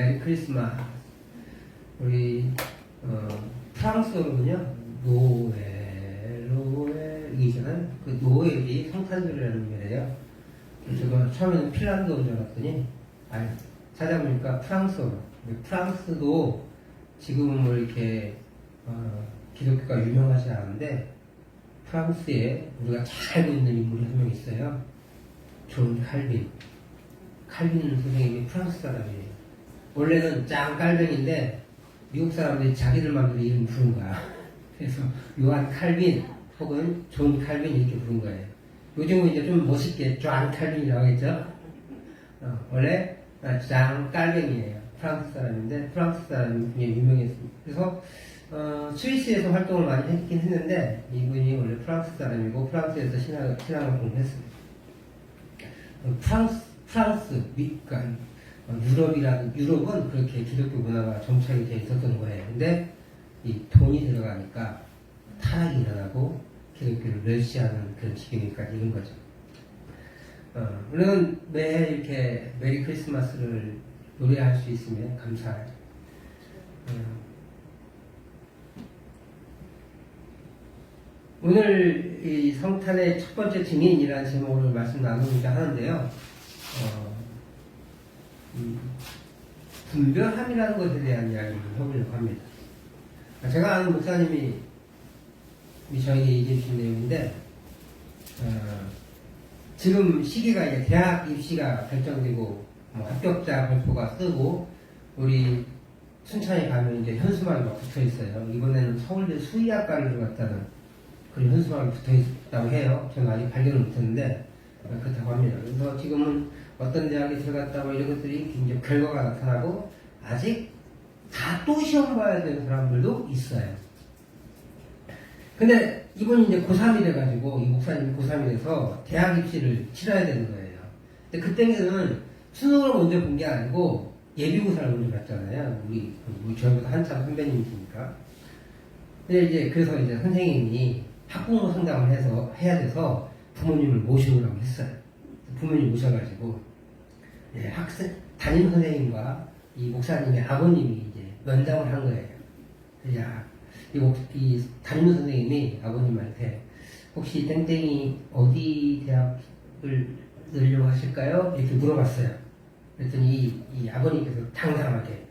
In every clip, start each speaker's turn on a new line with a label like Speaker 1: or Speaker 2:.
Speaker 1: 메리 크리스마스. 우리 프랑스어로는요 노엘이잖아요. 그 노엘이 성탄절이라는 노래예요. 제가 처음에는 핀란드어인 줄 알았더니 찾아보니까 프랑스어로. 프랑스도 지금은 뭐 이렇게 기독교가 유명하지 않은데 프랑스에 우리가 잘 알고 있는 인물이 한 명 있어요. 존 칼빈. 칼빈 선생님이 프랑스 사람이에요. 원래는 짱 깔뱅인데 미국 사람들이 자기들 마음대로 이름 부른 거야. 그래서 요한 칼빈 혹은 존 칼빈 이렇게 부른 거예요. 요즘은 이제 좀 멋있게 존 칼빈이라고 하겠죠. 원래 짱 깔뱅이에요. 프랑스 사람인데 프랑스 사람이 굉장히 유명했습니다. 그래서 스위스에서 활동을 많이 했긴 했는데 이분이 원래 프랑스 사람이고 프랑스에서 신앙을 공부했습니다. 그러니까 유럽은 그렇게 기독교 문화가 정착이 되어 있었던 거예요. 근데 이 돈이 들어가니까 타락이 일어나고 기독교를 멸시하는 그런 지경까지 이른 거죠. 우리는 매해 이렇게 메리 크리스마스를 노래할 수 있으면 감사해요. 오늘 이 성탄의 첫 번째 증인이라는 제목으로 말씀 나누고자 하는데요. 분별함이라는 것에 대한 이야기를 해보려고 합니다. 제가 아는 목사님이 저에게 얘기해 주신 내용인데, 지금 시기가 이제 대학 입시가 결정되고, 합격자 발표가 뜨고, 우리 순천에 가면 이제 현수막이 막 붙어 있어요. 이번에는 서울대 수의학과를 들어갔다는 그런 현수막이 붙어 있다고 해요. 저는 아직 발견을 못했는데, 그렇다고 합니다. 그래서 지금은 어떤 대학에 들어갔다고 이런 것들이 이제 결과가 나타나고, 아직 다 또 시험 봐야 되는 사람들도 있어요. 근데 이분이 이제 고3이 돼가지고, 이 목사님이 고3이 돼서 대학 입시를 치러야 되는 거예요. 근데 그때는 수능을 먼저 본 게 아니고 예비고사를 먼저 봤잖아요. 우리 저희보다 한참 선배님이시니까. 근데 이제 그래서 이제 선생님이 학부모 상담을 해야 돼서 부모님을 모시오라고 했어요. 부모님 모셔가지고, 담임 선생님과 이 목사님의 아버님이 이제 면담을 한 거예요. 이 담임 선생님이 아버님한테 혹시 땡땡이 어디 대학을 넣으려고 하실까요? 이렇게 물어봤어요. 그랬더니 이 아버님께서 당당하게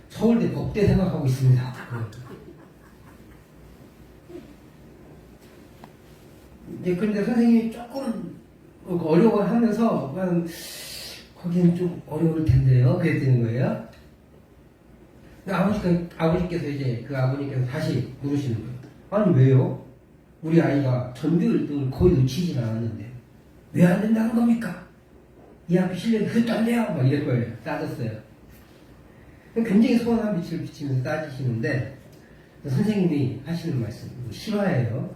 Speaker 1: 서울대 법대 생각하고 있습니다. 그런데 선생님이 조금 어려워하면서 거기는 좀 어려울 텐데요. 그랬다는 거예요. 아버지께서 이제 그 아버님께서 다시 물으시는 거예요. 아니 왜요? 우리 아이가 전교 1등을 거의 놓치질 않았는데 왜 안 된다는 겁니까? 이 학교 실력이 그것도 안 돼요. 막 이럴 거예요. 따졌어요. 굉장히 소원한 빛을 비치면서 따지시는데 선생님이 하시는 말씀 실화예요.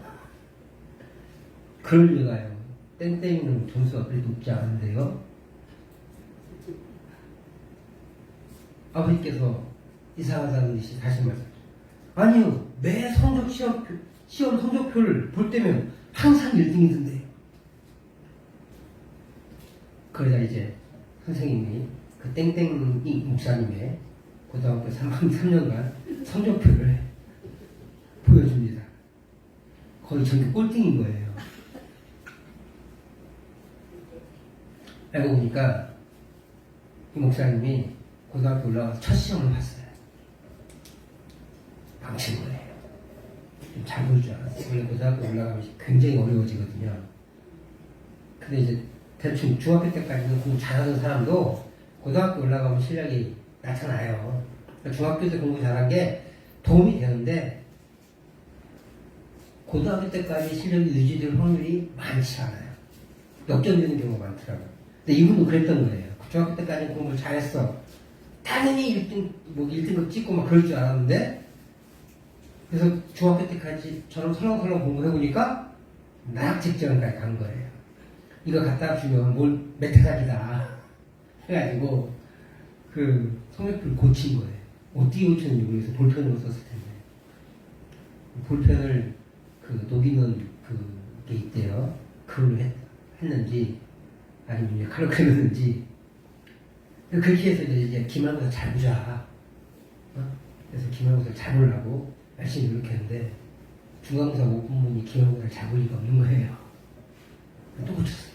Speaker 1: 그럴 리가요. 땡땡이는 점수가 그리 높지 않은데요. 아버지께서 이상하다는 듯이 다시 말씀. 아니요, 매 시험 성적표를 볼 때면 항상 1등이던데요. 그러자 이제 선생님이 그 땡땡이 목사님의 고등학교 3년간 성적표를 보여줍니다. 거의 전교 꼴등인 거예요. 알고 보니까 이 목사님이 고등학교 올라가서 첫 시험을 봤어요. 방친 거예요. 좀 잘 볼 줄 알았어요. 원래 고등학교 올라가면 굉장히 어려워지거든요. 근데 이제 대충 중학교 때까지는 공부 잘하는 사람도 고등학교 올라가면 실력이 나타나요. 중학교 때 공부 잘한 게 도움이 되는데 고등학교 때까지 실력이 유지될 확률이 많지 않아요. 역전되는 경우가 많더라고요. 근데 이분도 그랬던 거예요. 중학교 때까지는 공부를 잘했어. 당연히 1등급 찍고 막 그럴 줄 알았는데, 그래서 중학교 때까지 저런 설렁설렁 공부해보니까 나락 직전까지 간 거예요. 이거 갖다 주면 메타각이다. 해가지고, 그 성적표를 고친 거예요. 어떻게 고쳤는지 모르겠어요. 볼펜으로 썼을 텐데. 볼펜을 녹이는 그게 있대요. 그걸로 했는지, 아니면 칼로 끓였는지. 그렇게 해서 이제 기말고사 잘 보자. 그래서 기말고사를 잘 보려고 열심히 노력했는데 중간고사 5분문이 기말고사를 잘 볼 리가 없는 거예요. 또 고쳤어요.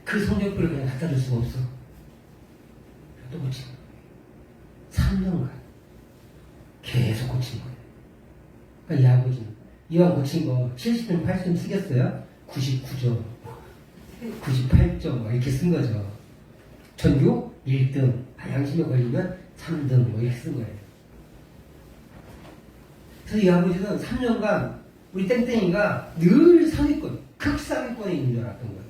Speaker 1: 그 성적표를 그냥 갖다 줄 수가 없어. 또 고친 거예요. 3년간 계속 고친 거예요. 그러니까 이 아버지는 이왕 고친 거 70점, 80점 쓰겠어요? 99점, 98점 이렇게 쓴 거죠. 전교 1등, 양심에 걸리면 3등 이렇게 쓴 거예요. 그래서 이 아버지는 3년간 우리 땡땡이가 늘 상위권, 극상위권에 있는 줄 알았던 거예요.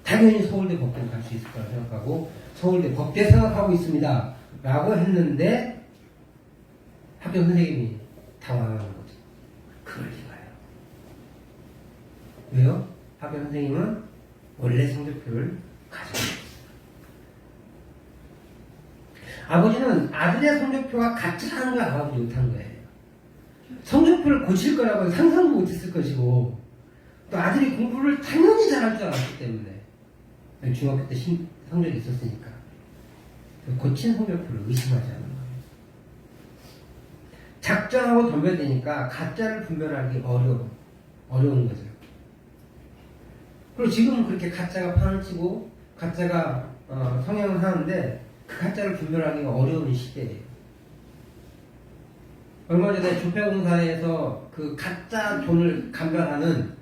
Speaker 1: 당연히 서울대 법대를 갈 수 있을 거라 생각하고 서울대 법대 생각하고 있습니다 라고 했는데 학교 선생님이 당황하는 거죠. 그럴 리가요. 왜요? 학교 선생님은 원래 성적표를 가지고 있어요. 아버지는 아들의 성적표가 같지라는 걸 알아보지 못한 거예요. 성적표를 고칠 거라고 상상도 못했을 것이고 또 아들이 공부를 당연히 잘할 줄 알았기 때문에 중학교 때 성적이 있었으니까 고친 성적표를 의심하지 않는 거예요. 작정하고 덤벼대니까 가짜를 분별하기 어려운 거죠. 그리고 지금은 그렇게 가짜가 판을 치고 가짜가 성행을 하는데 그 가짜를 분별하기가 어려운 시대예요. 얼마 전에 조폐공사에서 그 가짜 돈을 감별하는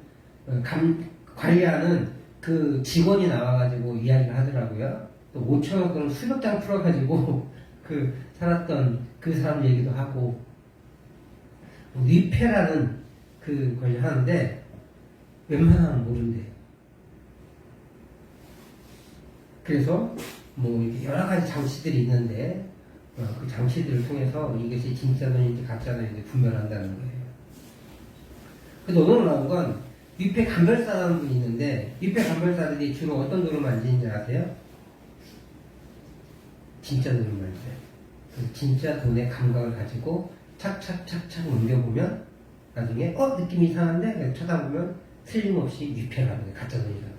Speaker 1: 관리하는 그 직원이 나와가지고 이야기를 하더라고요. 또 5천억 원 수백 장 풀어가지고 그 살았던 그 사람 얘기도 하고 위패라는 그 걸 하는데 웬만하면 모른대요. 그래서 뭐 이렇게 여러 가지 장치들이 있는데 그 장치들을 통해서 이것이 진짜 돈인지 가짜 돈인지 분별한다는 거예요. 근데 오늘 나온 건 위패 감별사라는 분이 있는데 위패 감별사들이 주로 어떤 돈을 만지는지 아세요? 진짜 돈을 만져요. 그래서 진짜 돈의 감각을 가지고 착착착착 옮겨보면 나중에 느낌이 이상한데 쳐다보면 틀림없이 위패라는 거예요. 가짜 돈이라는 거예요.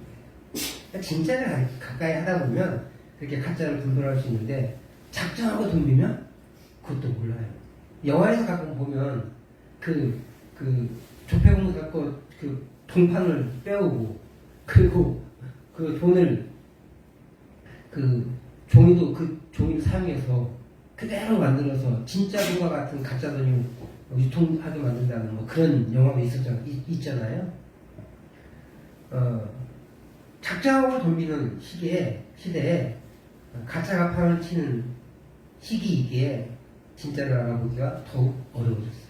Speaker 1: 그러니까 진짜를 가까이 하다 보면 그렇게 가짜를 분별할 수 있는데 작정하고 덤비면 그것도 몰라요. 영화에서 가끔 보면 그 조폐공사 갖고 그 동판을 빼오고 그리고 그 돈을 그 종이를 사용해서 그대로 만들어서 진짜 돈과 같은 가짜 돈이 유통하게 만든다는 뭐 그런 영화가 있잖아요. 작정하고 덤비는 시대에 가짜가 판을 치는 시기이기에 진짜를 알아보기가 더욱 어려워졌어요.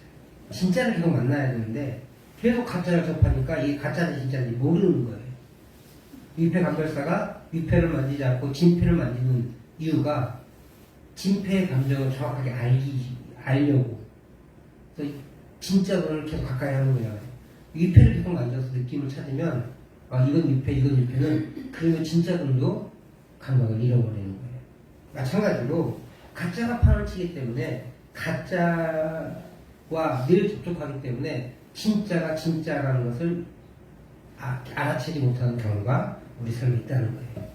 Speaker 1: 진짜를 계속 만나야 되는데 계속 가짜를 접하니까 이게 가짜인지 진짜인지 모르는 거예요. 위패 감별사가 위패를 만지지 않고 진패를 만지는 이유가 진패의 감정을 정확하게 알려고. 그래서 진짜 돈을 계속 가까이 하는 거예요. 위패를 계속 만져서 느낌을 찾으면 이건 위패, 이건 위패는 그러면 진짜 돈도 감각을 잃어버리는 거예요. 마찬가지로 가짜가 판을 치기 때문에 가짜와 늘 접촉하기 때문에 진짜가 진짜라는 것을 알아채지 못하는 경우가 우리 삶에 있다는 거예요.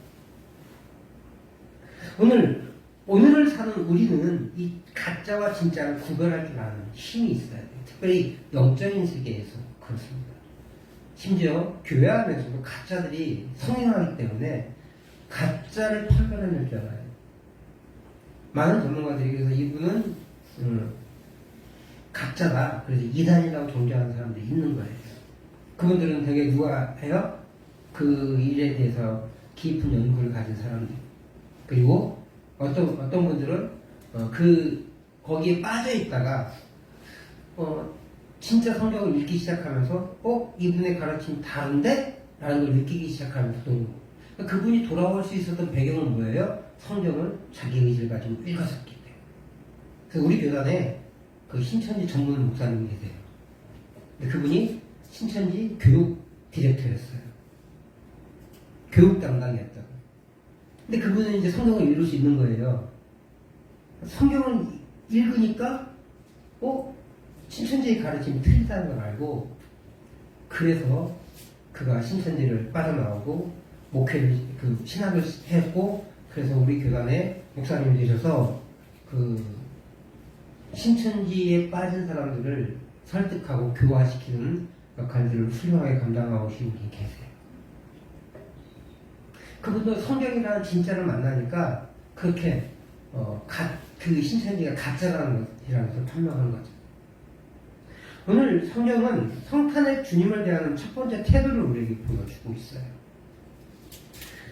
Speaker 1: 오늘을 사는 우리는 이 가짜와 진짜를 구별할 줄 아는 힘이 있어야 돼요. 특별히 영적인 세계에서 그렇습니다. 심지어 교회 안에서도 가짜들이 성행하기 때문에 가짜를 판별해낼 줄 알아요. 많은 전문가들이 그래서 이분은 가짜다. 그래서 이단이라고 정죄하는 사람들이 있는 거예요. 그분들은 되게 누가 해요? 그 일에 대해서 깊은 연구를 가진 사람들. 그리고 어떤 분들은 거기에 빠져 있다가 진짜 성경을 읽기 시작하면서 이분의 가르침이 다른데? 라는 걸 느끼기 시작하는 거예요. 그러니까 그분이 돌아올 수 있었던 배경은 뭐예요? 성경을 자기 의지를 가지고 읽었었기 때문에. 그래서 우리 교단에 그 신천지 전문 목사님이 계세요. 근데 그분이 신천지 교육 디렉터였어요. 교육 담당이었다고. 근데 그분은 이제 성경을 읽을 수 있는 거예요. 성경을 읽으니까 신천지의 가르침이 틀리다는 걸 알고 그래서 그가 신천지를 빠져나오고 목회를, 신학을 했고, 그래서 우리 교단에 목사님이 되셔서, 신천지에 빠진 사람들을 설득하고 교화시키는 역할들을 훌륭하게 감당하고 계신 분이 계세요. 그분도 성경이라는 진짜를 만나니까, 그렇게, 그 신천지가 가짜라는 것이라는 것을 판명한 거죠. 오늘 성경은 성탄의 주님을 대하는 첫 번째 태도를 우리에게 보여주고 있어요.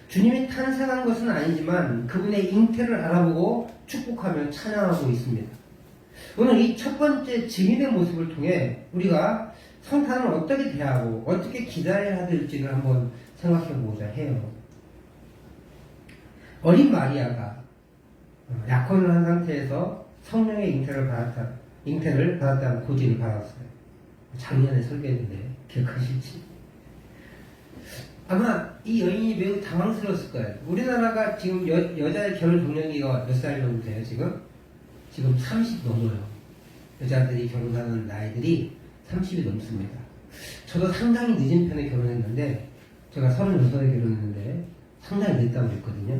Speaker 1: 주님이 탄생한 것은 아니지만 그분의 잉태를 알아보고 축복하며 찬양하고 있습니다. 오늘 이 첫 번째 증인의 모습을 통해 우리가 성탄을 어떻게 대하고 어떻게 기다려야 될지를 한번 생각해 보고자 해요. 어린 마리아가 약혼을 한 상태에서 성령의 잉태를 받았다는 고지를 받았어요. 작년에 설교했는데 기억하실지. 아마 이 여인이 매우 당황스러웠을 거예요. 우리나라가 지금 여자의 결혼 적령기가 몇 살 정도 돼요, 지금 30 넘어요. 여자들이 결혼하는 나이들이 30이 넘습니다. 저도 상당히 늦은 편에 결혼했는데, 제가 36에 결혼했는데, 상당히 늦다고 그랬거든요.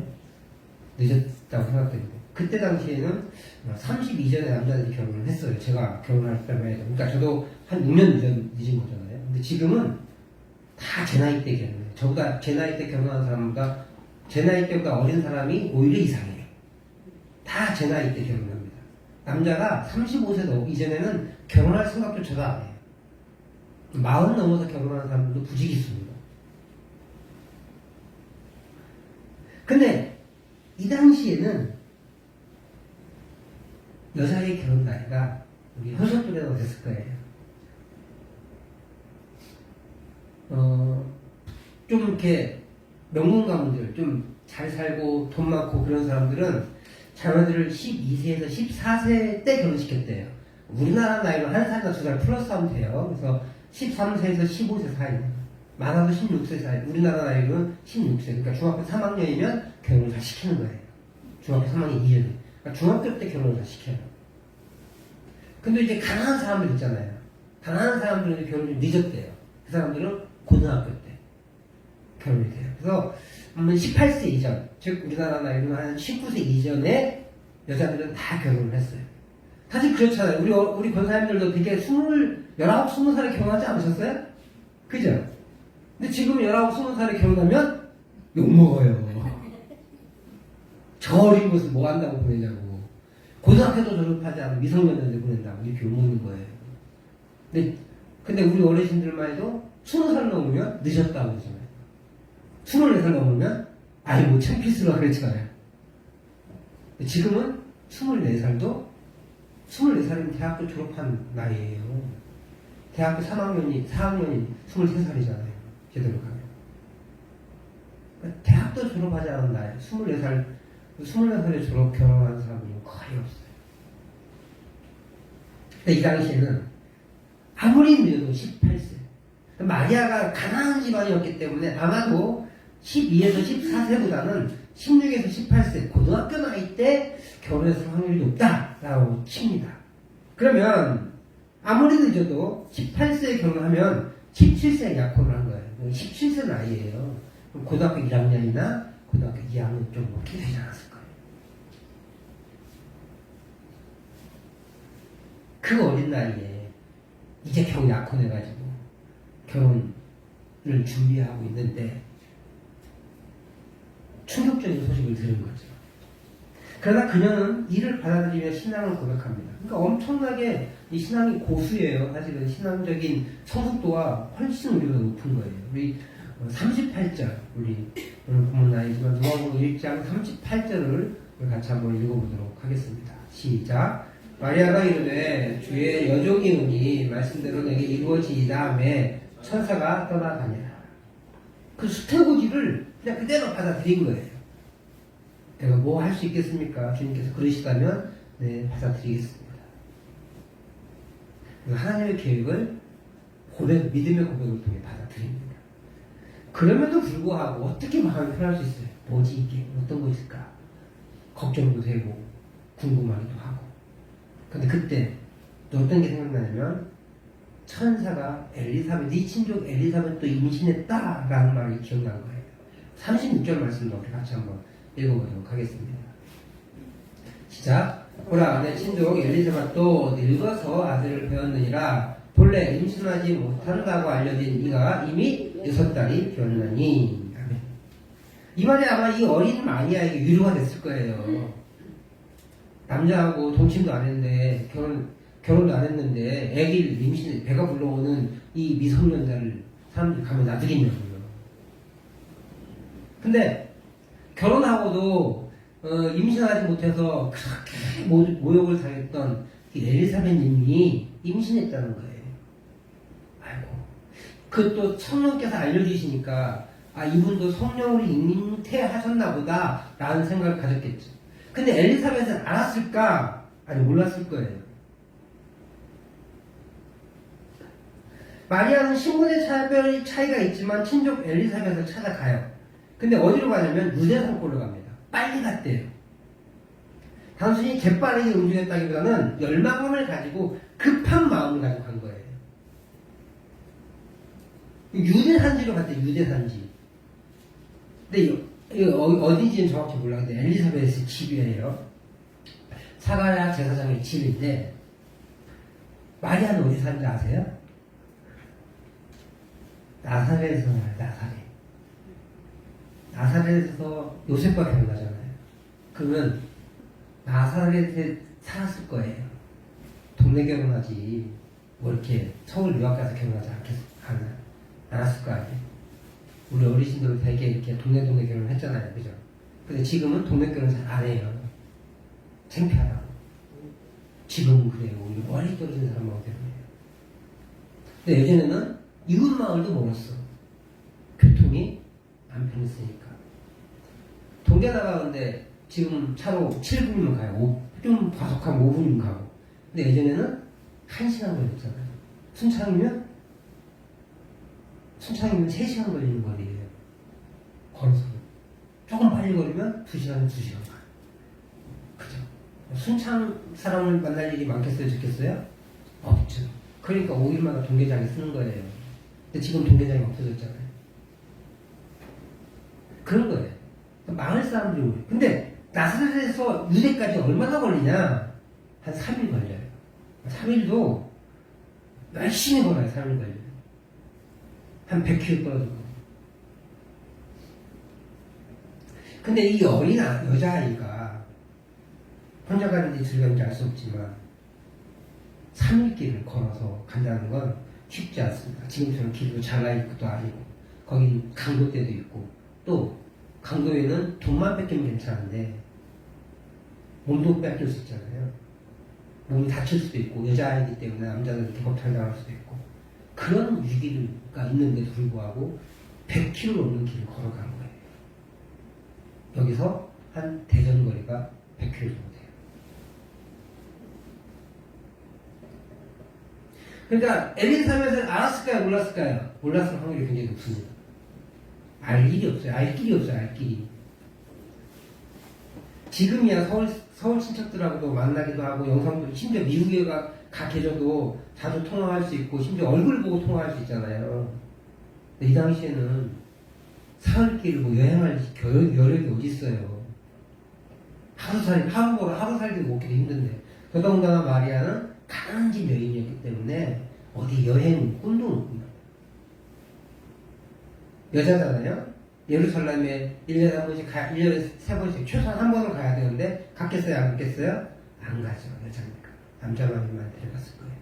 Speaker 1: 늦었다고 생각했는데. 그때 당시에는 30 이전에 남자들이 결혼을 했어요. 제가 결혼할 때만 해도. 그러니까 저도 한 6년 늦은 거잖아요. 근데 지금은 다 제 나이 때 결혼해요. 저보다 제 나이 때 결혼한 사람보다 제 나이 때보다 어린 사람이 오히려 이상해요. 다 제 나이 때 결혼합니다. 남자가 35세 이전에는 결혼할 생각조차도 안 해요. 40 넘어서 결혼하는 사람들도 부지기수입니다. 근데 이 당시에는 여자의 결혼 나이가 우리 현석들에도 됐을 거예요. 좀 이렇게 명문 가문들, 좀 잘 살고 돈 많고 그런 사람들은 자녀들을 12세에서 14세 때 결혼시켰대요. 우리나라 나이로 한 살이나 두 살 플러스 하면 돼요. 그래서 13세에서 15세 사이, 많아도 16세 사이, 우리나라 나이로는 16세. 그러니까 중학교 3학년이면 결혼을 다 시키는 거예요. 중학교 3학년 이전에. 그러니까 중학교 때 결혼을 다 시켜요. 근데 이제 가난한 사람들 있잖아요. 가난한 사람들은 결혼이 좀 늦었대요. 그 사람들은 고등학교 때 결혼이 돼요. 그래서 18세 이전, 즉 우리나라 나이로는 한 19세 이전에 여자들은 다 결혼을 했어요. 사실 그렇잖아요. 우리 권사님들도 되게 19, 20살에 결혼하지 않으셨어요? 그죠? 근데 지금 19, 20살에 결혼하면 욕먹어요. 저 어린 곳을 뭐 한다고 보내냐고. 고등학교도 졸업하지 않은 미성년자들 보낸다고 이렇게 욕먹는 거예요. 근데 우리 어르신들만 해도 20살 넘으면 늦었다고 그러잖아요. 24살 넘으면 아이 뭐 창피스러워 그랬잖아요. 지금은 24살도 24살이면 대학교 졸업한 나이에요. 대학교 4학년이 23살이잖아요. 제대로 가면. 그러니까 대학도 졸업하지 않은 나이, 24살에 결혼한 사람은 거의 없어요. 근데 이 당시에는 아무리 늦어도 18세. 마리아가 가난한 집안이었기 때문에 아마도 12에서 14세보다는 16에서 18세 고등학교 나이 때 결혼했을 확률이 높다라고 칩니다. 그러면 아무리 늦어도 18세에 결혼하면 17세에 약혼을 한 거예요. 17세 나이에요. 고등학교 1학년이나 고등학교 2학년 좀 넘게 되지 않았을 거예요. 그 어린 나이에 이제 겨우 약혼해가지고 결혼을 준비하고 있는데 충격적인 소식을 들은 거죠. 그러나 그녀는 이를 받아들이며 신앙을 고백합니다. 그러니까 엄청나게 이 신앙이 고수예요. 사실은 신앙적인 성숙도가 훨씬 우리보다 높은 거예요. 우리 38절, 우리 오늘 본문 아니지만 누가복음 1장 38절을 같이 한번 읽어보도록 하겠습니다. 시작. 마리아가 이르되 주의 여종이오니 말씀대로 내게 이루어지이다 하매 천사가 떠나가니라. 그 수태고지를 그냥 그대로 받아들인 거예요. 내가 뭐 할 수 있겠습니까? 주님께서 그러시다면 네, 받아들이겠습니다. 하나님의 계획을 믿음의 고백을 통해 받아들입니다. 그럼에도 불구하고 어떻게 마음이 편할 수 있어요? 뭐지 이게? 어떤 거 있을까? 걱정도 되고 궁금하기도 하고. 근데 그때 또 어떤 게 생각나냐면 천사가 네 친족 엘리사벳도 임신했다라는 말이 기억난 거예요. 36절 말씀도 우리 같이 한번 읽어보도록 하겠습니다. 시작. 보라, 내 친족 엘리사벳도 늙어서 아들을 배웠느니라. 본래 임신하지 못한다고 알려진 이가 이미 6달이 되었나니. 아멘. 이 말이 아마 이 어린 마리아에게 위로가 됐을 거예요. 남자하고 동침도 안 했는데 결혼도 안 했는데 애기를 임신 배가 불러오는 이 미성년자를 사람들이 가면 놔두겠냐고요. 근데 결혼하고도 임신하지 못해서 그렇게 모욕을 당했던 이 엘리사벳님이 임신했다는 거예요. 아이고, 그것도 성령께서 알려주시니까 이분도 성령으로 잉태하셨나 보다 라는 생각을 가졌겠죠. 근데 엘리사벳은 알았을까? 아니, 몰랐을 거예요. 마리아는 신분의 차이가 있지만 친족 엘리사벳을 찾아가요. 근데 어디로 가냐면 유대산골로 갑니다. 빨리 갔대요. 단순히 재빠르게 움직였다기보다는 열망함을 가지고 급한 마음을 가지고 간 거예요. 유대산지로 갔대요. 유대산지. 근데 어딘지는 정확히 몰라. 근데 엘리사벳의 집이에요. 사가랴 제사장의 집인데 마리아는 어디 사는지 아세요? 나사렛에서 나사렛. 나사렛에서 요셉과 결혼하잖아요. 그러면 나사렛에 살았을 거예요. 동네 결혼하지 뭐 이렇게 서울 유학 가서 결혼하지 않았을 거 아니에요. 우리 어르신들은 되게 이렇게 동네 결혼했잖아요. 그죠? 근데 지금은 동네 결혼 잘 안 해요. 창피하다고. 지금은 그래요. 우리 멀리 떨어진 사람하고 결혼해요. 근데 예전에는 이웃 마을도 멀었어. 교통이 안 편했으니까. 동계 나가는데 지금 차로 7분이면 가요. 좀 과속하면 5분이면 가고. 근데 예전에는 1시간 걸렸잖아요. 순창이면 3시간 걸리는 거리예요. 걸어서. 조금 빨리 걸으면 2시간, 2시간 가요. 그죠? 순창 사람을 만날 일이 많겠어요? 좋겠어요? 없죠. 그러니까 5일마다 동계장에 쓰는 거예요. 근데 지금 동계장이 없어졌잖아요. 그런 거예요. 마을 사람들이 오래. 근데 나사렛에서 유대까지 얼마나 걸리냐? 한 3일 걸려요. 3일도 열심히 걸어요. 3일 걸려요. 한 100km 떨어지고. 근데 이 어린 여자아이가 혼자 가는지 즐거운지 알 수 없지만 3일 길을 걸어서 간다는 건 쉽지 않습니다. 지금처럼 길도 잘라있고도 아니고 거긴 강도대도 있고 또 강도에는 돈만 뺏기면 괜찮은데 몸도 뺏길 수 있잖아요. 몸이 다칠 수도 있고 여자아이기 때문에 남자들한테 법탈당할 수도 있고 그런 위기가 있는데도 불구하고 100km 넘는 길을 걸어간 거예요. 여기서 한 대전 거리가 100km 정도 돼요. 그러니까 엘리사벳을 알았을까요? 몰랐을까요? 몰랐을 확률이 굉장히 높습니다. 알 길이 없어요. 알 길이. 지금이야 서울 친척들하고도 만나기도 하고 영상도 심지어 미국에 가 계셔도 자주 통화할 수 있고 심지어 얼굴 보고 통화할 수 있잖아요. 근데 이 당시에는 사흘길 뭐 여행할 여력이 어디 있어요. 하루 살기도 먹기도 힘든데 더더군다나 마리아는 가난한 집 여인이었기 때문에 어디 여행 꿈도 못 꾼다. 여자잖아요. 예루살렘에 1년에 한 번씩 1년에 3번씩 최소한 한 번은 가야 되는데 갔겠어요? 안 갔겠어요? 안 가죠. 여자니까. 남자만만 데려갔을 거예요.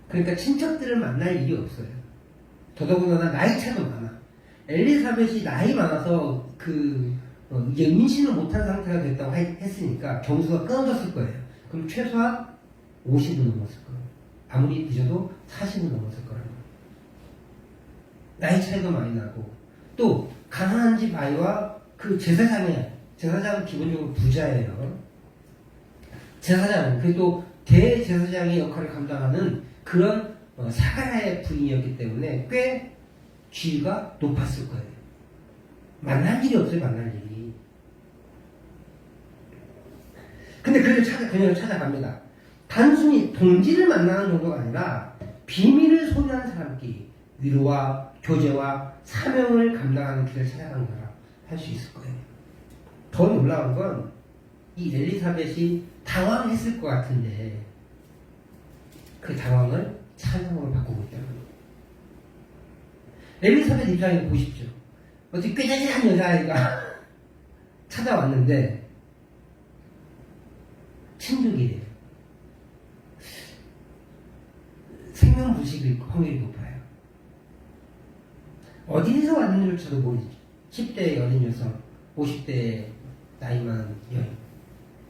Speaker 1: 그러니까 친척들을 만날 일이 없어요. 더더군다나 나이 차도 많아. 엘리사벳이 나이 많아서 이제 임신을 못한 상태가 됐다고 했으니까 경수가 끊어졌을 거예요. 그럼 최소한 50은 넘었을 거예요. 아무리 늦어도 40은 넘었을 거라고. 나이 차이도 많이 나고 또 가난한 집 아이와 그 제사장은 기본적으로 부자예요. 제사장, 그래도 대제사장의 역할을 감당하는 그런 사가랴의 부인이었기 때문에 꽤 지위가 높았을 거예요. 만날 일이 없어요. 만날 일이. 근데 그녀를 찾아갑니다. 단순히 동지를 만나는 정도가 아니라 비밀을 소유하는 사람끼리 위로와 교제와 사명을 감당하는 길을 찾아간 거라 할 수 있을 거예요. 더 놀라운 건 이 엘리사벳이 당황했을 것 같은데 그 당황을 찬양으로 바꾸고 있다는 거예요. 엘리사벳 입장에 보십시오. 어떻게 꾀자지한 여자아이가 찾아왔는데 친족이래요. 생명불식일 확률이 높아요. 어디에서 왔는지조차도 모르지. 10대의 어린 여성, 50대의 나이 많은 여인.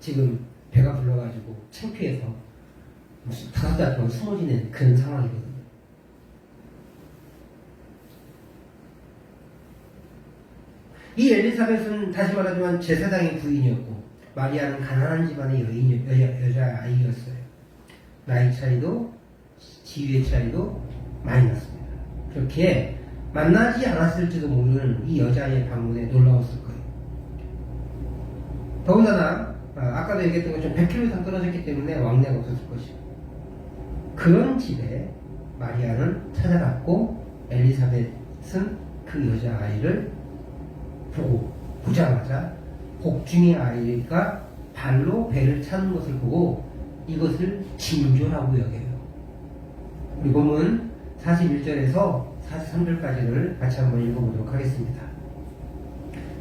Speaker 1: 지금 배가 불러가지고 창피해서 무슨 5달 동안 숨어 지낸 그런 상황이거든요. 이 엘리사벳은 다시 말하지만 제사장의 부인이었고 마리아는 가난한 집안의 여자아이였어요. 나이 차이도 지위의 차이도 많이 났습니다. 그렇게 만나지 않았을지도 모르는 이 여자의 방문에 놀라웠을 거예요. 더군다나 아까도 얘기했던 것처럼 100km 이상 떨어졌기 때문에 왕래가 없었을 것이고 그런 집에 마리아는 찾아갔고 엘리사벳은 그 여자아이를 보자마자 복중의 아이가 발로 배를 차는 것을 보고 이것을 징조라고 여겨요. 우리 본문 41절에서 43절까지를 같이 한번 읽어보도록 하겠습니다.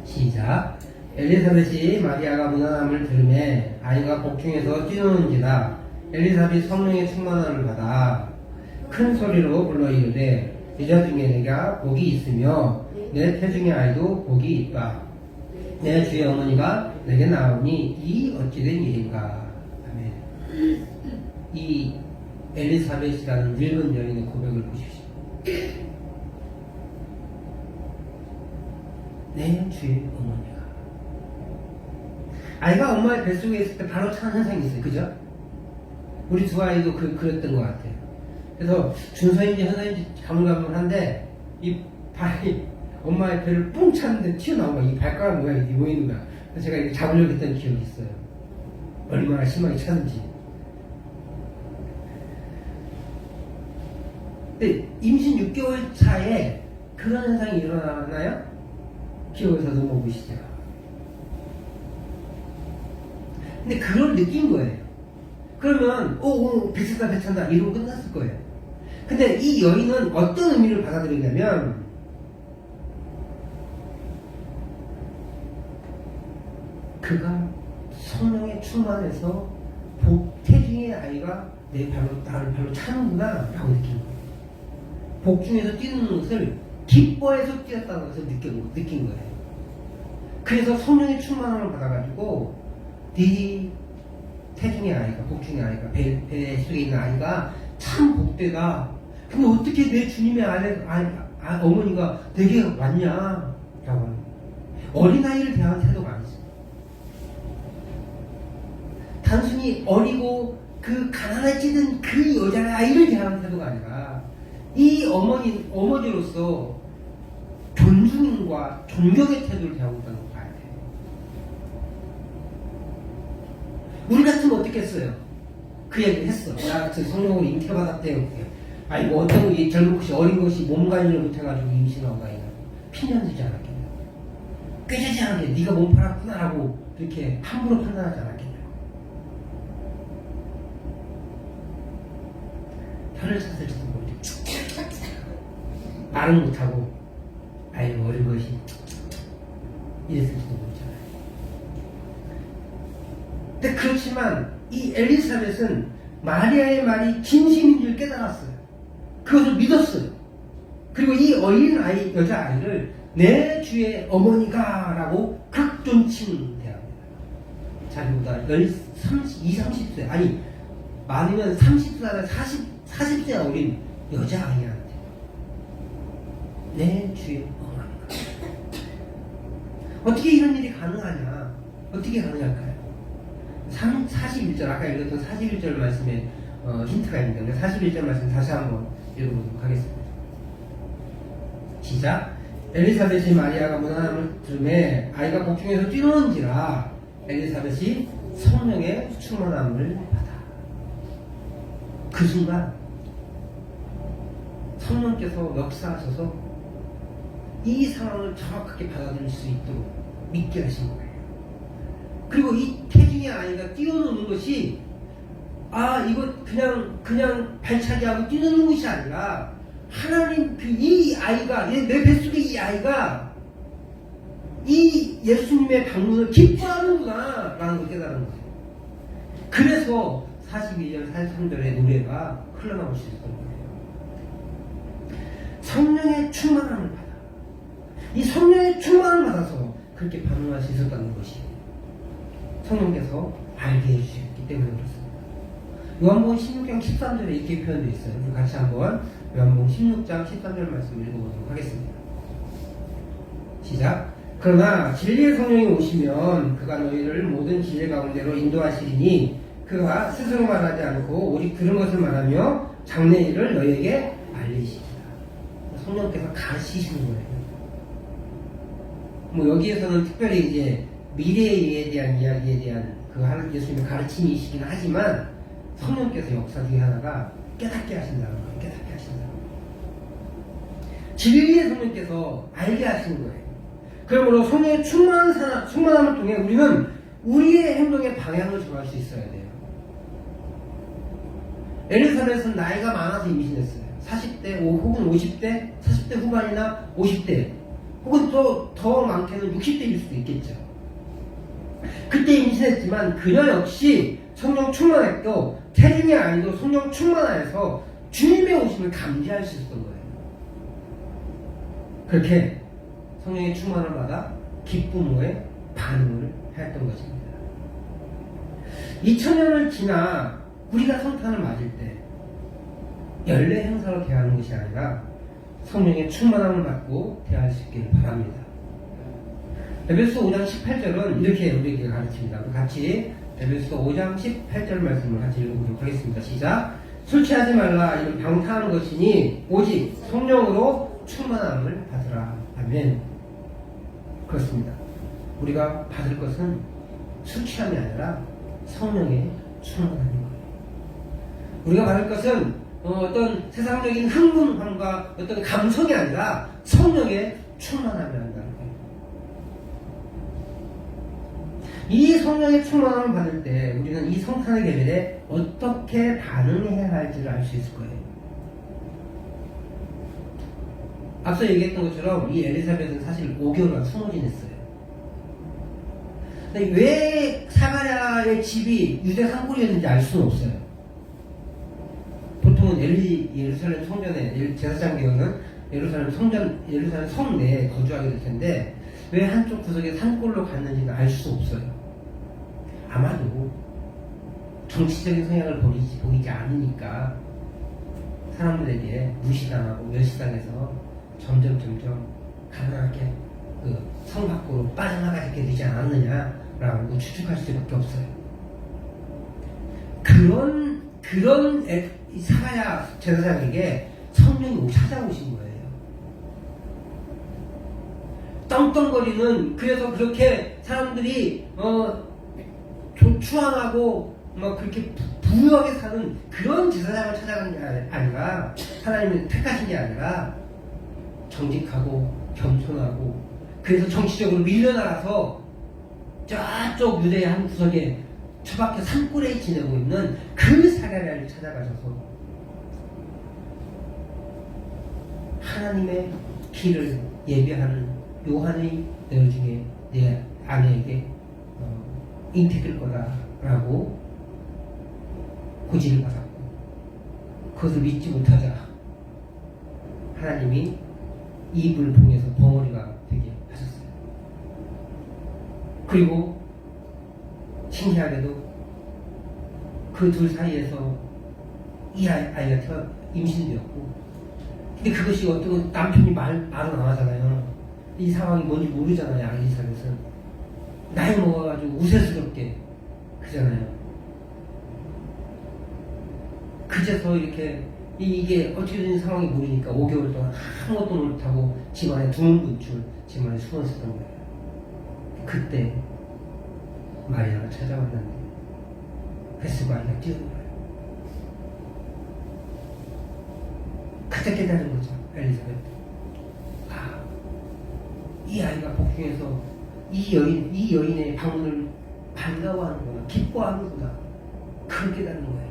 Speaker 1: 시작. 엘리사벳이 마리아가 무난함을 들으매 아이가 복중에서 뛰노는지라 엘리사벳이 성령의 충만함을 받아 큰 소리로 불러 이르되 여자 중에 내가 복이 있으며 내 태중의 아이도 복이 있다. 내 주의 어머니가 내게 나오니 이 어찌된 일인가. 아멘. 이 엘리사벳이라는 일본 여인의 고백을 보십시오. 내 주의 어머니가. 아이가 엄마의 뱃속에 있을 때 바로 차는 현상이 있어요. 그죠? 우리 두 아이도 그랬던 것 같아요. 그래서 준서인지 현서인지 가물가물한데 이 발이 엄마의 배를 뿡 찼는데 튀어나온 거야. 이 발가락 모양이 보이는 거야. 그래서 제가 이렇게 잡으려고 했던 기억이 있어요. 얼마나 심하게 찼는지. 근데 임신 6개월 차에 그런 현상이 일어나나요? 기억을 더듬어 보시죠. 근데 그걸 느낀 거예요. 그러면 배찬다 배찬다 이러고 끝났을 거예요. 근데 이 여인은 어떤 의미를 받아들였냐면 그가 성령에 충만해서 태중의 아이가 나를 발로 차는구나 라고 느낀 거예요. 복중에서 뛰는 것을 기뻐해서 뛰었다는 것을 느낀 거예요. 그래서 성령의 충만함을 받아가지고 네 태중의 아이가, 복중의 아이가, 배 속에 있는 아이가 참 복되다. 근데 어떻게 내 주님의 어머니가 내게 왔냐? 라고 하는 거예요. 어린아이를 대하는 태도가 아니죠. 단순히 어리고 그 가난에 찌든 그 여자아이를 대하는 태도가 아니라 이 어머니로서 존중과 존경의 태도를 대하고 있다는 걸 봐야 돼요. 우리 같으면 어떻게 했어요? 그 얘기를 했어. 나 같은 성령으로 잉태받았대요. 아이고 어떤 이 젊은 것이 어린 것이 몸 관리를 못해가지고 임신한 거야. 피년되지 않았겠냐. 꾀지지 않게 네가 몸 팔았구나라고 이렇게 함부로 판단하지 않았겠냐. 혀를 찼을지도 모르겠어. 말은 못하고 아이고 어린 것이 이랬을지도 모르잖아요. 근데 그렇지만 이 엘리사벳은 마리아의 말이 진심인 줄 깨달았어요. 그것을 믿었어요. 그리고 이 어린 여자아이를 내 주의 어머니가 라고 극존칭 대합니다. 자기보다 30세 아니 많으면 30세 40세 어린 여자아이한테 내 주의 어머니가. 어떻게 이런 일이 가능하냐? 어떻게 가능할까요? 41절 아까 읽었던 41절 말씀에 힌트가 있는데 41절 말씀 다시 한번 읽어보도록 하겠습니다. 시작. 엘리사벳이 마리아가 무난함을 들음에 아이가 복중에서 뛰노는지라 엘리사벳이 성령의 충만함을 받아. 그 순간 성령께서 역사하셔서 이 상황을 정확하게 받아들일 수 있도록 믿게 하신 거예요. 그리고 이 태중의 아이가 뛰어노는 것이 이거 그냥 발차기하고 뛰노는 것이 아니라 하나님 이 아이가 내 뱃속에 이 아이가 이 예수님의 방문을 기뻐하는구나 라는 걸 깨달은 거예요. 그래서 42절 43절의 노래가 흘러나올 수 있었던 거예요. 성령의 충만함을 받아 이 성령의 충만함을 받아서 그렇게 반응할 수 있었다는 것이 성령께서 알게 해주셨기 때문에 그렇습니다. 요한복음 16장 13절에 이렇게 표현되어 있어요. 우리 같이 한번 요한복음 16장 13절 말씀 읽어보도록 하겠습니다. 시작. 그러나 진리의 성령이 오시면 그가 너희를 모든 진리 가운데로 인도하시리니 그가 스스로 말하지 않고 오직 들은 것을 말하며 장래 일을 너희에게 알리시리라. 성령께서 가르치시는 거예요. 여기에서는 특별히 이제 미래에 대한 이야기에 대한 그 예수님의 가르침이시긴 하지만 성령께서 역사 중에 하나가 깨닫게 하신다는 거예요. 깨닫게 하신다는 거예요. 진리의 성령께서 알게 하시는 거예요. 그러므로 성령의 충만함을 통해 우리는 우리의 행동의 방향을 정할 수 있어야 돼요. 엘리사벳은 나이가 많아서 임신했어요. 40대 혹은 50대, 40대 후반이나 50대 혹은 또 더 많게는 60대일 수도 있겠죠. 그때 임신했지만 그녀 역시 성령 충만했고 태중의 아이도 성령 충만하여서 주님의 오심을 감지할 수 있었던 거예요. 그렇게 성령의 충만을 받아 기쁨 후에 반응을 하였던 것입니다. 2000년을 지나 우리가 성탄을 맞을 때 연례 행사로 대하는 것이 아니라 성령의 충만함을 받고 대할 수 있기를 바랍니다. 에베소 5장 18절은 이렇게 우리에게 가르칩니다. 같이 에베소 5장 18절 말씀을 같이 읽어보도록 하겠습니다. 시작. 술 취하지 말라. 이는 방탕한 것이니 오직 성령으로 충만함을 받으라. 아멘. 그렇습니다. 우리가 받을 것은 술 취함이 아니라 성령의 충만함입니다. 우리가 받을 것은 어떤 세상적인 흥분함과 어떤 감성이 아니라 성령의 충만함이 한다는 거예요. 이 성령의 충만함을 받을 때 우리는 이 성탄의 계절에 어떻게 반응해야 할지를 알 수 있을 거예요. 앞서 얘기했던 것처럼 이 엘리사벳은 사실 5개월간 숨어지냈어요. 왜 사가랴의 집이 유대 산골이었는지 알 수는 없어요. 보통은 예루살렘 성전에 제사장계는 예루살렘 성 내에 거주하게 될 텐데 왜 한쪽 구석에 산골로 갔는지는 알 수 없어요. 아마도 정치적인 성향을 보이지 않으니까 사람들에게 무시당하고 멸시당해서 점점 가난하게 그 성 밖으로 빠져나가게 되지 않았느냐라고 추측할 수밖에 없어요. 그런 사가랴 제사장에게 성령이 찾아오신 거예요. 떵떵거리는, 그래서 그렇게 사람들이 추앙하고 막 그렇게 부유하게 사는 그런 제사장을 찾아간 게 아니라, 하나님이 택하신 게 아니라 정직하고 겸손하고, 그래서 정치적으로 밀려나가서 저쪽 유대의 한 구석에 처박혀 산골에 지내고 있는 그 사가랴를 찾아가셔서 하나님의 길을 예비하는 요한의 너 중에 내 아내에게 잉태될 거다라고 고지를 받았고, 그것을 믿지 못하자 하나님이 입을 통해서 벙어리가 되게 하셨어요. 그리고 신기하게도 그 둘 사이에서 이 아이가 임신되었고, 근데 그것이 어떤 남편이 말은 안 하잖아요. 이 상황이 뭔지 모르잖아요. 엘리사벳은 나이 먹어가지고 우세스럽게 그잖아요. 그제서 이렇게 이게 어떻게 된 상황이 모르니까 5개월 동안 아무것도 못하고 집안에 두문분출 집안에 숨어 있었던 거예요. 그때 마리아가 찾아왔는데 뱃속 아이가 뛰어든 거예요. 그때 그때 깨달은 거죠. 엘리사벳. 아, 이 아이가 복중에서 이 여인의 방문을 반가워하는구나, 기뻐하는구나. 그걸 깨달은 거예요.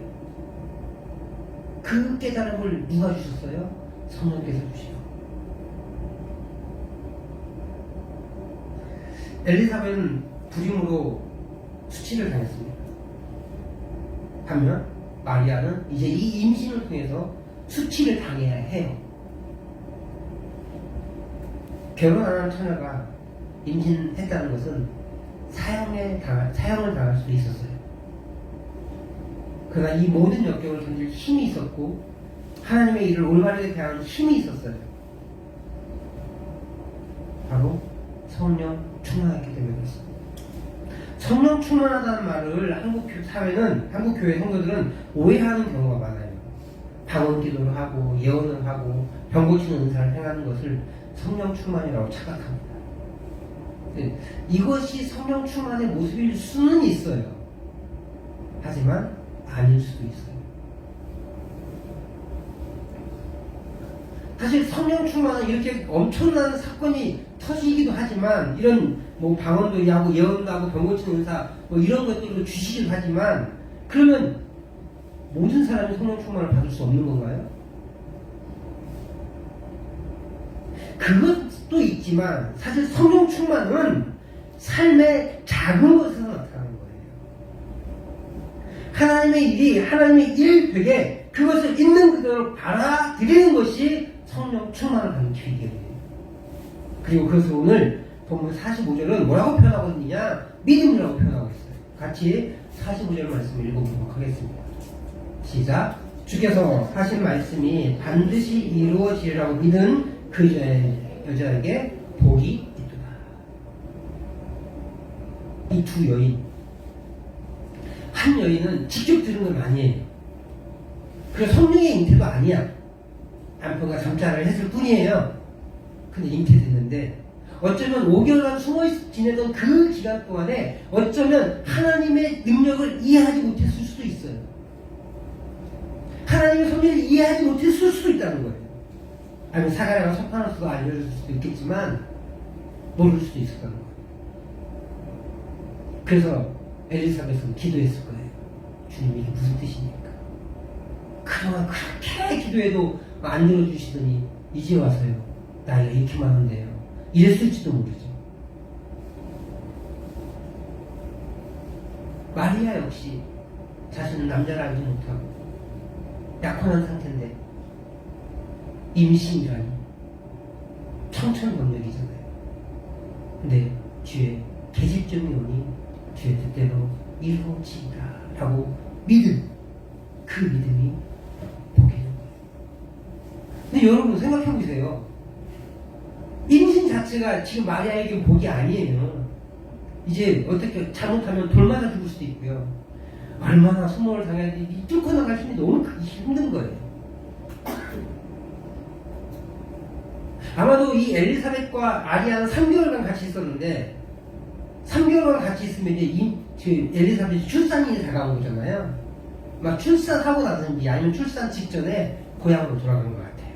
Speaker 1: 그 깨달음을 누가 주셨어요? 성령께서 주시고. 엘리사벳은 불임으로 수치를 당했습니다. 반면 마리아는 이제 이 임신을 통해서 수치를 당해야 해요. 결혼 안 한 처녀가 임신했다는 것은 사형을 당할 수도 있었어요. 그러나 이 모든 역경을 견딜 힘이 있었고 하나님의 일을 올바르게 대하는 힘이 있었어요. 바로 성령 충만했기 때문에 그렇습니다. 성령 충만하다는 말을 한국 교회 성도들은 오해하는 경우가 많아요. 방언 기도를 하고 예언을 하고 병 고치는 은사를 행하는 것을 성령 충만이라고 착각합니다. 이것이 성령 충만의 모습일 수는 있어요. 하지만 아닐 수도 있어요. 사실 성령 충만은 이렇게 엄청난 사건이 터지기도 하지만 이런 뭐 방언도 하고 예언도 하고 병 고치는 은사 뭐 이런 것들도 주시기도 하지만 그러면 모든 사람이 성령 충만을 받을 수 없는 건가요? 그것도 있지만 사실 성령 충만은 삶의 작은 것에서 나타나는 거예요. 하나님의 일이 하나님의 일 되게 그것을 있는 그대로 받아들이는 것이 성령 충만을 받는 길이에요. 그리고 그것을 오늘 본문 45절은 뭐라고 표현하고 있느냐? 믿음이라고 표현하고 있어요. 같이 45절 말씀을 읽어보도록 하겠습니다. 시작. 주께서 하신 말씀이 반드시 이루어지리라고 믿은 그 여자에게 복이 있도다. 이 두 여인, 한 여인은 직접 들은 건 아니에요. 그래서 성령의 잉태도 아니야. 남편과 잠자를 했을 뿐이에요. 근데 잉태됐는데 어쩌면 5개월간 숨어 지내던 그 기간 동안에 어쩌면 하나님의 능력을 이해하지 못했을 수도 있어요. 하나님의 섭리를 이해하지 못했을 수도 있다는 거예요. 아니면 사가랴가 석판할 수도 알려줄 수도 있겠지만 모를 수도 있었다는 거예요. 그래서 엘리사벳은 기도했을 거예요. 주님 이게 무슨 뜻입니까? 그동안 그렇게 기도해도 안 들어주시더니 이제 와서요. 나이가 이렇게 많은데요. 이랬을지도 모르죠. 마리아 역시 자신은 남자를 알지 못하고 약혼한 상태인데 임신이라니 청천벽력이잖아요. 근데 뒤에 계집점이 오니 뒤에 뜻대로 이루어지리라 라고 믿음, 그 믿음이 복이 되는 거예요. 근데 여러분 생각해보세요. 임신 자체가 지금 마리아에게 복이 아니에요. 이제 어떻게 잘못하면 돌 맞아 죽을 수도 있고요. 얼마나 수모를 당해야 되는지 뚫고 나갈 힘이 너무 힘든 거예요. 아마도 이 엘리사벳과 마리아는 3개월간 같이 있었는데 3개월간 같이 있으면 이제 엘리사벳이 출산이 다가온 거잖아요. 막 출산하고 나서인지 아니면 출산 직전에 고향으로 돌아간 것 같아요.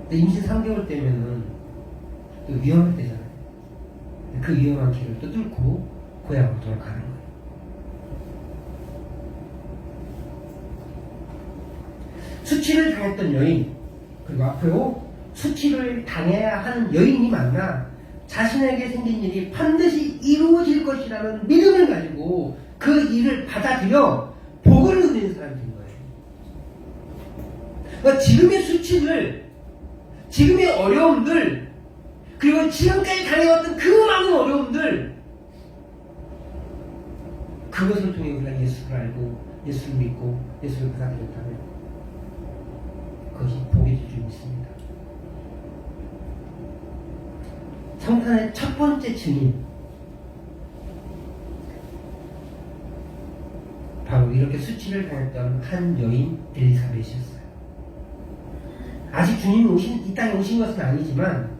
Speaker 1: 근데 임신 3개월 때면은 또 위험할 때잖아요. 그 위험한 길을 또 뚫고 고향으로 돌아가는 거예요. 수치를 당했던 여인, 그리고 앞으로 수치를 당해야 하는 여인이 만나 자신에게 생긴 일이 반드시 이루어질 것이라는 믿음을 가지고 그 일을 받아들여 복을 누리는 사람이 된 거예요. 그러니까 지금의 수치를, 지금의 어려움들, 그리고 지금까지 당해왔던 그 많은 어려움들, 그것을 통해 우리가 예수를 알고 예수를 믿고 예수를 받아들였다면 그것이 복이 될 줄 믿습니다. 성탄의 첫 번째 증인, 바로 이렇게 수치를 당했던 한 여인 엘리사벳이었어요. 아직 주님이 이 땅에 오신 것은 아니지만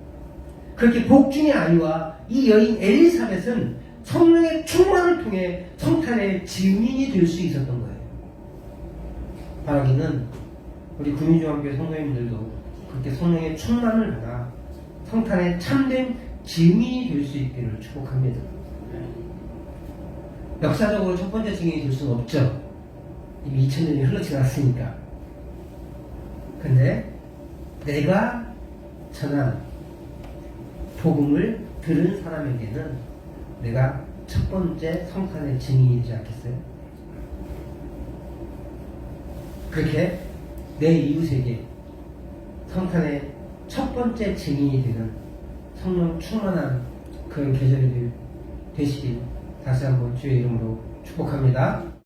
Speaker 1: 그렇게 복중의 아이와 이 여인 엘리사벳은 성령의 충만을 통해 성탄의 증인이 될 수 있었던 거예요. 바라기는 우리 구민중앙교회 성도님들도 그렇게 성령의 충만을 받아 성탄의 참된 증인이 될 수 있기를 축복합니다. 역사적으로 첫 번째 증인이 될 수는 없죠. 이미 2000년이 흘러 지났으니까. 근데 내가 전한 복음을 들은 사람에게는 내가 첫 번째 성탄의 증인이지 않겠어요? 그렇게 내 이웃에게 성탄의 첫 번째 증인이 되는 성령 충만한 그런 계절이 되시길 다시 한번 주의 이름으로 축복합니다.